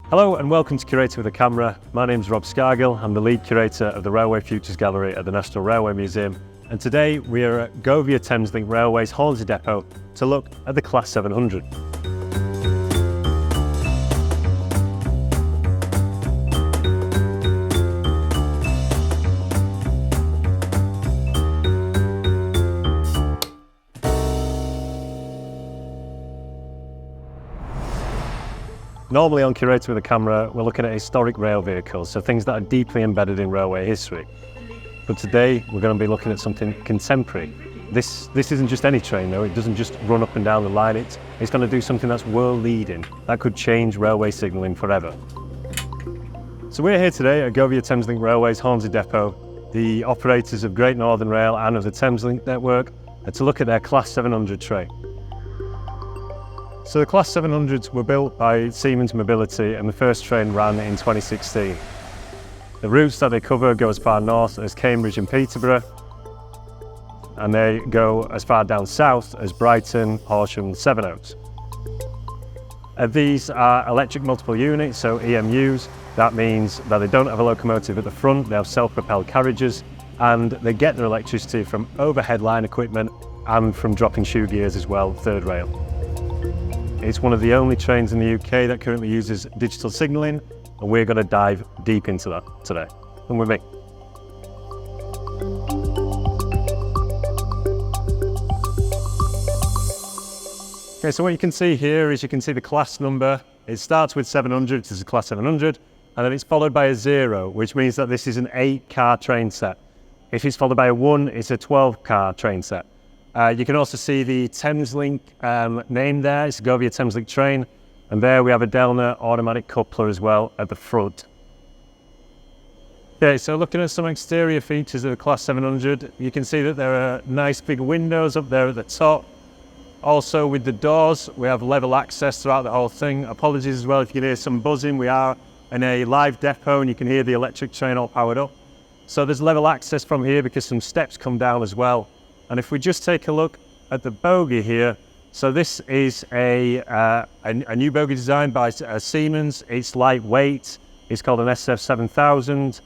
Hello and welcome to Curator with a Camera. My name's Rob Scargill. I'm the lead curator of the Railway Futures Gallery at the National Railway Museum. And today we are at Govia ThamesLink Railway's Hornsey depot to look at the Class 700. Normally on Curator with a Camera, we're looking at historic rail vehicles, so things that are deeply embedded in railway history. But today, we're going to be looking at something contemporary. This isn't just any train though, it doesn't just run up and down the line, it's going to do something that's world leading, that could change railway signalling forever. So we're here today at Govia ThamesLink Railway's Hornsey depot, the operators of Great Northern Rail and of the ThamesLink network, to look at their Class 700 train. So the Class 700s were built by Siemens Mobility and the first train ran in 2016. The routes that they cover go as far north as Cambridge and Peterborough, and they go as far down south as Brighton, Horsham and Sevenoaks. These are electric multiple units, so EMUs. That means that they don't have a locomotive at the front, they have self-propelled carriages, and they get their electricity from overhead line equipment and from dropping shoe gears as well, third rail. It's one of the only trains in the UK that currently uses digital signalling, and we're going to dive deep into that today. Come with me. Okay, so what you can see here is you can see the class number. It starts with 700, this is a Class 700, and then it's followed by a 0, which means that this is an 8-car train set. If it's followed by a 1, it's a 12-car train set. You can also see the ThamesLink name there, it's a Govia ThamesLink train, and there we have a Delner automatic coupler as well at the front. Okay, so looking at some exterior features of the Class 700, you can see that there are nice big windows up there at the top. Also with the doors, we have level access throughout the whole thing. Apologies as well if you can hear some buzzing, we are in a live depot and you can hear the electric train all powered up. So there's level access from here because some steps come down as well. And if we just take a look at the bogie here, so this is a new bogie designed by Siemens. It's lightweight, it's called an SF7000,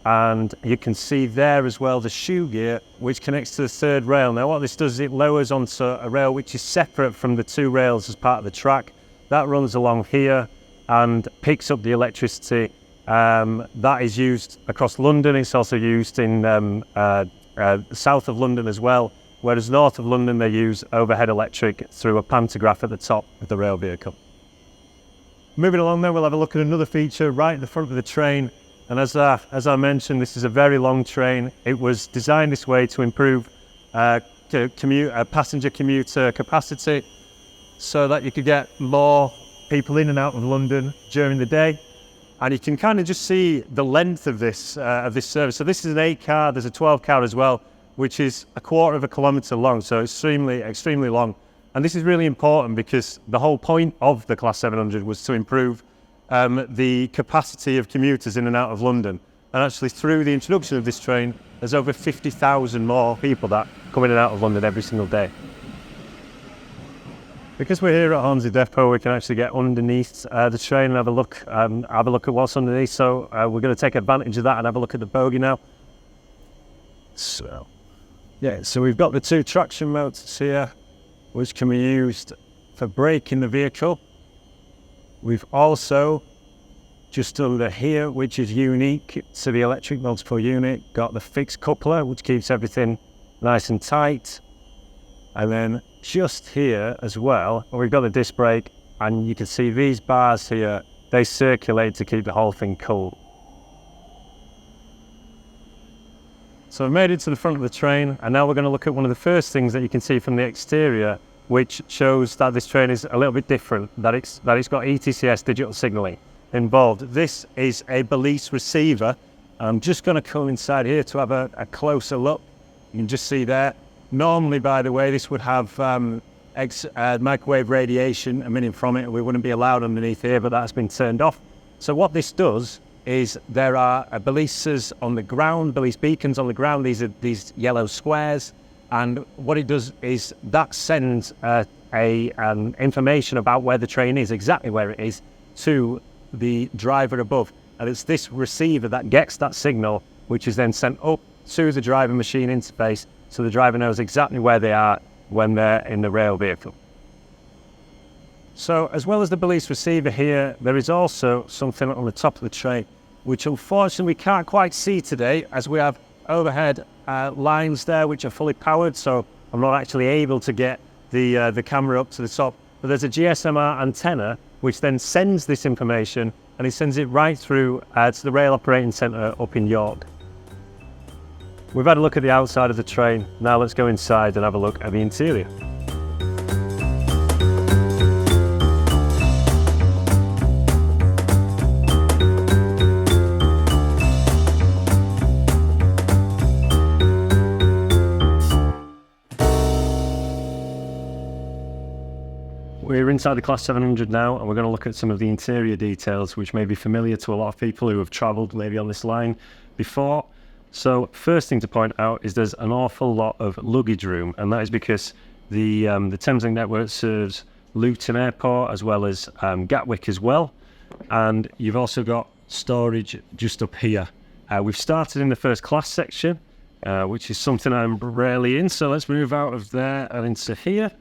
and you can see there as well the shoe gear which connects to the third rail. Now what this does is it lowers onto a rail which is separate from the two rails as part of the track. That runs along here and picks up the electricity. That is used across London, it's also used in south of London as well, whereas north of London they use overhead electric through a pantograph at the top of the rail vehicle. Moving along then, we'll have a look at another feature right at the front of the train, and as I mentioned, this is a very long train. It was designed this way to improve passenger commuter capacity so that you could get more people in and out of London during the day. And you can kind of just see the length of this service. So this is an 8-car, there's a 12-car as well, which is a 1/4 kilometre long, so extremely long. And this is really important because the whole point of the Class 700 was to improve the capacity of commuters in and out of London. And actually through the introduction of this train, there's over 50,000 more people that come in and out of London every single day. Because we're here at Hornsey depot, we can actually get underneath the train and have a look at what's underneath. So we're going to take advantage of that and have a look at the bogie now. So we've got the 2 traction motors here, which can be used for braking the vehicle. We've also, just under here, which is unique to the electric multiple unit, got the fixed coupler, which keeps everything nice and tight. And then just here as well, we've got the disc brake, and you can see these bars here, they circulate to keep the whole thing cool. So I've made it to the front of the train, and now we're going to look at one of the first things that you can see from the exterior, which shows that this train is a little bit different, that it's got ETCS digital signalling involved. This is a Belize receiver. I'm just going to come inside here to have a closer look. You can just see there. Normally, by the way, this would have microwave radiation emitting from it. We wouldn't be allowed underneath here, but that's been turned off. So what this does is there are balises on the ground, balise beacons on the ground. These are these yellow squares, and what it does is that sends information about where the train is, exactly where it is, to the driver above. And it's this receiver that gets that signal, which is then sent up to the driver machine interface, so the driver knows exactly where they are when they're in the rail vehicle. So as well as the police receiver here, there is also something on the top of the train, which unfortunately we can't quite see today, as we have overhead lines there which are fully powered, so I'm not actually able to get the camera up to the top. But there's a GSM-R antenna which then sends this information, and it sends it right through to the Rail Operating Centre up in York. We've had a look at the outside of the train, now let's go inside and have a look at the interior. We're inside the Class 700 now, and we're going to look at some of the interior details which may be familiar to a lot of people who have travelled maybe on this line before. So first thing to point out is there's an awful lot of luggage room, and that is because the ThamesLink network serves Luton Airport as well as Gatwick as well, and you've also got storage just up here. We've started in the first class section, which is something I'm rarely in, so let's move out of there and into here.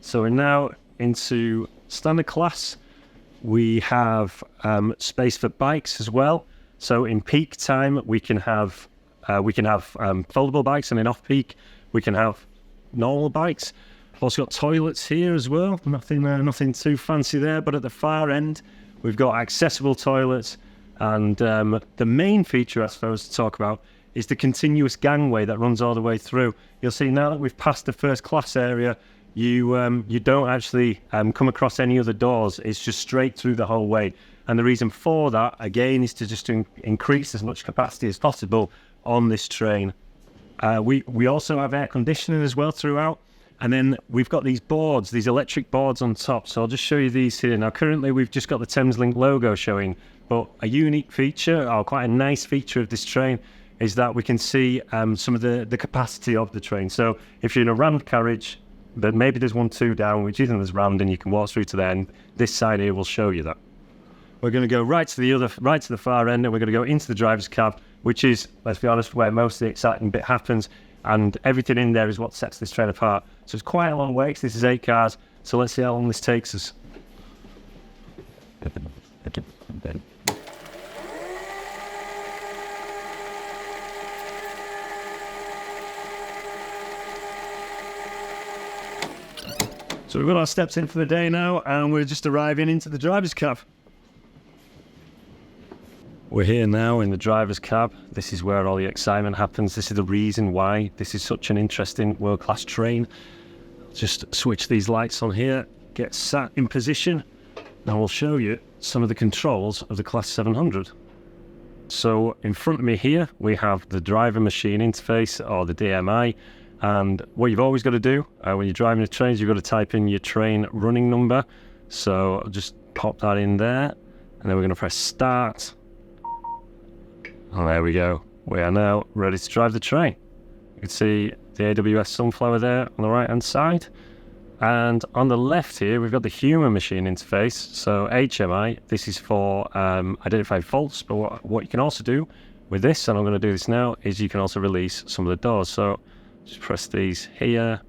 So we're now into standard class. We have space for bikes as well. So in peak time we can have foldable bikes, and in off peak we can have normal bikes. Also got toilets here as well. Nothing too fancy there, but at the far end we've got accessible toilets, and the main feature I suppose to talk about is the continuous gangway that runs all the way through. You'll see now that we've passed the first class area, you don't actually come across any other doors. It's just straight through the whole way, and the reason for that again is to just increase as much capacity as possible on this train. We also have air conditioning as well throughout, and then we've got these boards, these electric boards on top. So I'll just show you these here. Now currently we've just got the ThamesLink logo showing, but a unique feature, or quite a nice feature of this train, is that we can see some of the capacity of the train. So if you're in a rammed carriage, but maybe there's 1 2 down which isn't as rammed, and you can walk through to there, and this side here will show you that. We're going to go right to the far end, and we're going to go into the driver's cab, which is, let's be honest, where most of the exciting bit happens, and everything in there is what sets this train apart. So it's quite a long way, because this is 8 cars, so let's see how long this takes us. So we've got our steps in for the day now, and we're just arriving into the driver's cab. We're here now in the driver's cab. This is where all the excitement happens. This is the reason why this is such an interesting world-class train. Just switch these lights on here, get sat in position, and we'll show you some of the controls of the Class 700. So in front of me here, we have the driver machine interface, or the DMI. And what you've always got to do when you're driving a train is you've got to type in your train running number. So I'll just pop that in there, and then we're going to press start. And there we go. We are now ready to drive the train. You can see the AWS Sunflower there on the right hand side. And on the left here, we've got the human machine interface. So HMI, this is for identifying faults. But what you can also do with this, and I'm going to do this now, is you can also release some of the doors. So just press these here,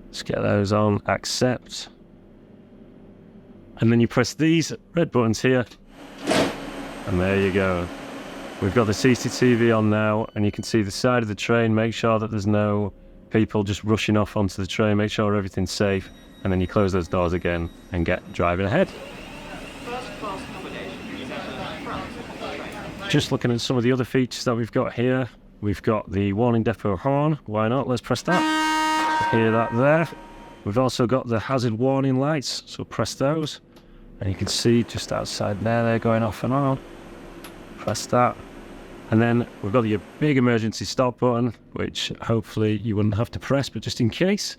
let's get those on, accept, and then you press these red buttons here, and there you go. We've got the CCTV on now, and you can see the side of the train. Make sure that there's no people just rushing off onto the train, make sure everything's safe, and then you close those doors again and get driving ahead. Just looking at some of the other features that we've got here. We've got the warning depot horn. Why not? Let's press that. Hear that there. We've also got the hazard warning lights, so press those. And you can see just outside there, they're going off and on. Press that. And then we've got your big emergency stop button, which hopefully you wouldn't have to press, but just in case.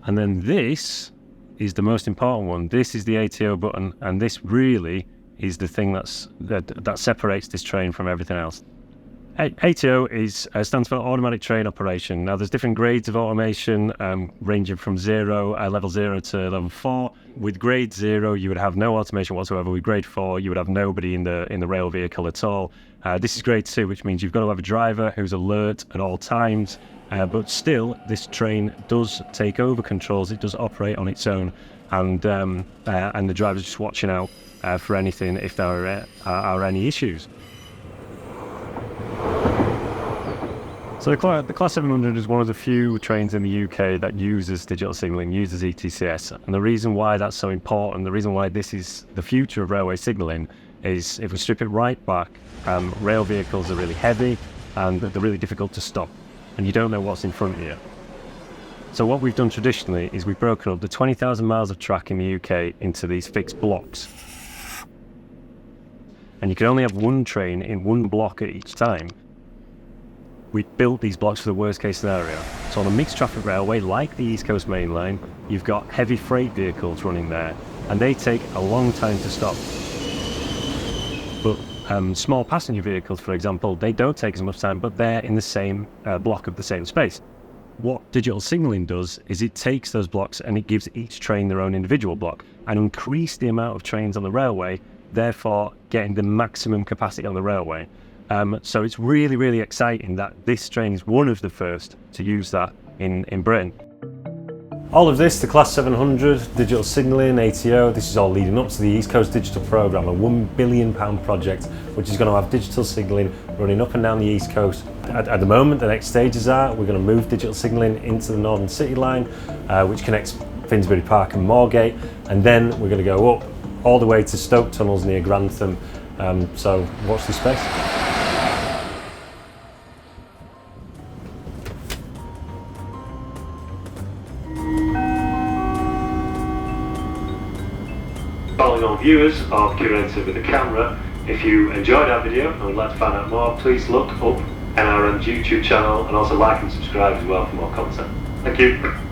And then this is the most important one. This is the ATO button, and this really is the thing that separates this train from everything else. ATO stands for automatic train operation. Now there's different grades of automation, ranging from level 0 to level 4. With grade 0 you would have no automation whatsoever. With grade 4 you would have nobody in the rail vehicle at all. This is grade 2, which means you've got to have a driver who's alert at all times, but still this train does take over controls, it does operate on its own, and the driver's just watching out for anything if there are any issues. So the Class 700 is one of the few trains in the UK that uses digital signalling, uses ETCS. And the reason why that's so important, the reason why this is the future of railway signalling, is if we strip it right back, rail vehicles are really heavy and they're really difficult to stop. And you don't know what's in front of you. So what we've done traditionally is we've broken up the 20,000 miles of track in the UK into these fixed blocks. And you can only have one train in one block at each time. We built these blocks for the worst case scenario. So on a mixed traffic railway like the East Coast Main Line, you've got heavy freight vehicles running there, and they take a long time to stop. But small passenger vehicles, for example, they don't take as much time, but they're in the same block of the same space. What digital signalling does is it takes those blocks and it gives each train their own individual block and increase the amount of trains on the railway, therefore getting the maximum capacity on the railway. So it's really, really exciting that this train is one of the first to use that in Britain. All of this, the Class 700, digital signalling, ATO, this is all leading up to the East Coast Digital Programme, a £1 billion project which is going to have digital signalling running up and down the East Coast. At the moment, the next stages are, we're going to move digital signalling into the Northern City Line, which connects Finsbury Park and Moorgate, and then we're going to go up all the way to Stoke Tunnels near Grantham, so watch this space. Following on viewers of Curator with a camera, if you enjoyed our video and would like to find out more, please look up NRM's YouTube channel and also like and subscribe as well for more content. Thank you.